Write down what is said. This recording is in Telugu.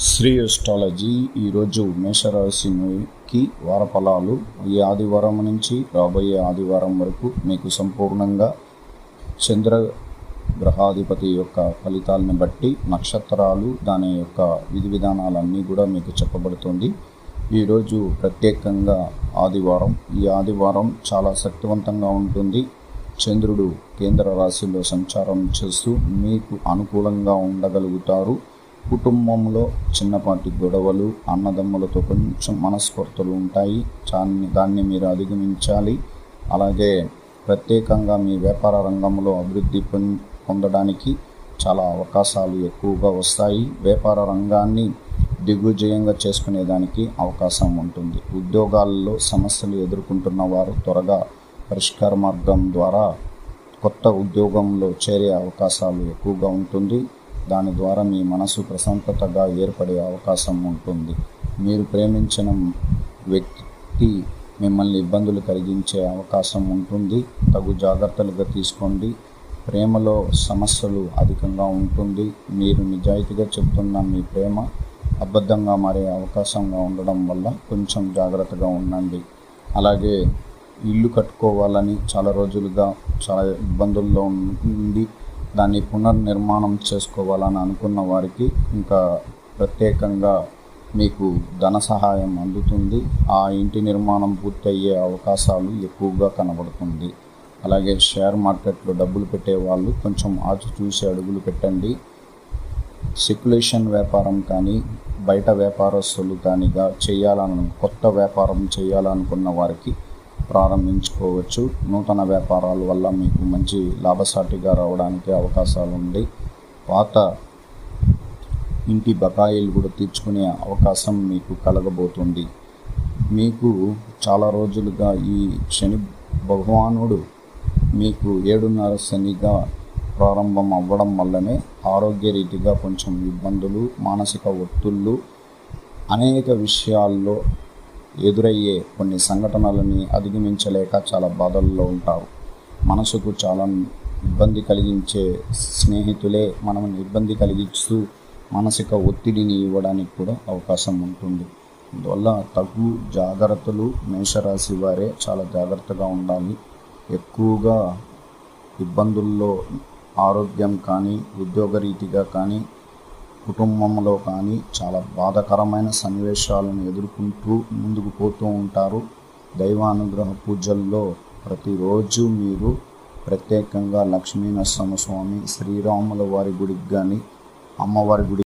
శ్రీ అస్ట్రాలజీ ఈరోజు మేషరాశికి వారఫలాలు ఈ ఆదివారం నుంచి రాబోయే ఆదివారం వరకు మీకు సంపూర్ణంగా చంద్ర గ్రహాధిపతి యొక్క ఫలితాలను బట్టి నక్షత్రాలు దాని యొక్క విధి విధానాలన్నీ కూడా మీకు చెప్పబడుతుంది. ఈరోజు ప్రత్యేకంగా ఆదివారం. ఈ ఆదివారం చాలా శక్తివంతంగా ఉంటుంది. చంద్రుడు కేంద్ర రాశిలో సంచారం చేస్తూ మీకు అనుకూలంగా ఉండగలుగుతారు. కుటుంబంలో చిన్నపాటి గొడవలు, అన్నదమ్ములతో కొంచెం మనస్పర్ధలు ఉంటాయి. దాన్ని మీరు అధిగమించాలి. అలాగే ప్రత్యేకంగా మీ వ్యాపార రంగంలో అభివృద్ధి పొందడానికి చాలా అవకాశాలు ఎక్కువగా వస్తాయి. వ్యాపార రంగాన్ని దిగ్విజయంగా చేసుకునేదానికి అవకాశం ఉంటుంది. ఉద్యోగాల్లో సమస్యలు ఎదుర్కొంటున్న వారు త్వరగా పరిష్కార మార్గం ద్వారా కొత్త ఉద్యోగంలో చేరే అవకాశాలు ఎక్కువగా ఉంటుంది. దాని ద్వారా మీ మనసు ప్రశాంతతగా ఏర్పడే అవకాశం ఉంటుంది. మీరు ప్రేమించిన వ్యక్తి మిమ్మల్ని ఇబ్బందులు కలిగించే అవకాశం ఉంటుంది. తగు జాగ్రత్తలుగా తీసుకోండి. ప్రేమలో సమస్యలు అధికంగా ఉంటుంది. మీరు నిజాయితీగా చెప్తున్న మీ ప్రేమ అబద్ధంగా మారే అవకాశంగా ఉండడం వల్ల కొంచెం జాగ్రత్తగా ఉండండి. అలాగే ఇల్లు కట్టుకోవాలని చాలా రోజులుగా చాలా ఇబ్బందుల్లో ఉండి దాన్ని పునర్నిర్మాణం చేసుకోవాలని అనుకున్న వారికి ఇంకా ప్రత్యేకంగా మీకు ధన సహాయం అందుతుంది. ఆ ఇంటి నిర్మాణం పూర్తయ్యే అవకాశాలు ఎక్కువగా కనబడుతుంది. అలాగే షేర్ మార్కెట్లో డబ్బులు పెట్టే వాళ్ళు కొంచెం ఆచితూచి అడుగులు పెట్టండి. స్పెక్యులేషన్ వ్యాపారం కానీ బయట వ్యాపారస్తులు కానీగా కొత్త వ్యాపారం చేయాలనుకున్న వారికి ప్రారంభించుకోవచ్చు. నూతన వ్యాపారాల వల్ల మీకు మంచి లాభసాటిగా రావడానికి అవకాశాలు ఉంది. పాత ఇంటి బకాయిలు కూడా తీర్చుకునే అవకాశం మీకు కలగబోతుంది. మీకు చాలా రోజులుగా ఈ శని భగవానుడు మీకు 7.5 శనిగా ప్రారంభం అవ్వడం వల్లనే ఆరోగ్య రీతిగా కొంచెం ఇబ్బందులు, మానసిక ఒత్తిళ్ళు, అనేక విషయాల్లో ఎదురయ్యే కొన్ని సంఘటనలని అధిగమించలేక చాలా బాధల్లో ఉంటారు. మనసుకు చాలా ఇబ్బంది కలిగించే స్నేహితులే మనల్ని ఇబ్బంది కలిగిస్తూ మానసిక ఒత్తిడిని ఇవ్వడానికి కూడా అవకాశం ఉంటుంది. అందువల్ల తగు జాగ్రత్తలు మేషరాశి వారే చాలా జాగ్రత్తగా ఉండాలి. ఎక్కువగా ఇబ్బందుల్లో ఆరోగ్యం కానీ, ఉద్యోగరీతిగా కానీ, కుటుంబంలో కానీ చాలా బాధాకరమైన సన్నివేశాలను ఎదుర్కొంటూ ముందుకు పోతూ ఉంటారు. దైవానుగ్రహ పూజల్లో ప్రతిరోజు మీరు ప్రత్యేకంగా లక్ష్మీనరసింహస్వామి, శ్రీరాముల వారి గుడికి కానీ, అమ్మవారి గుడి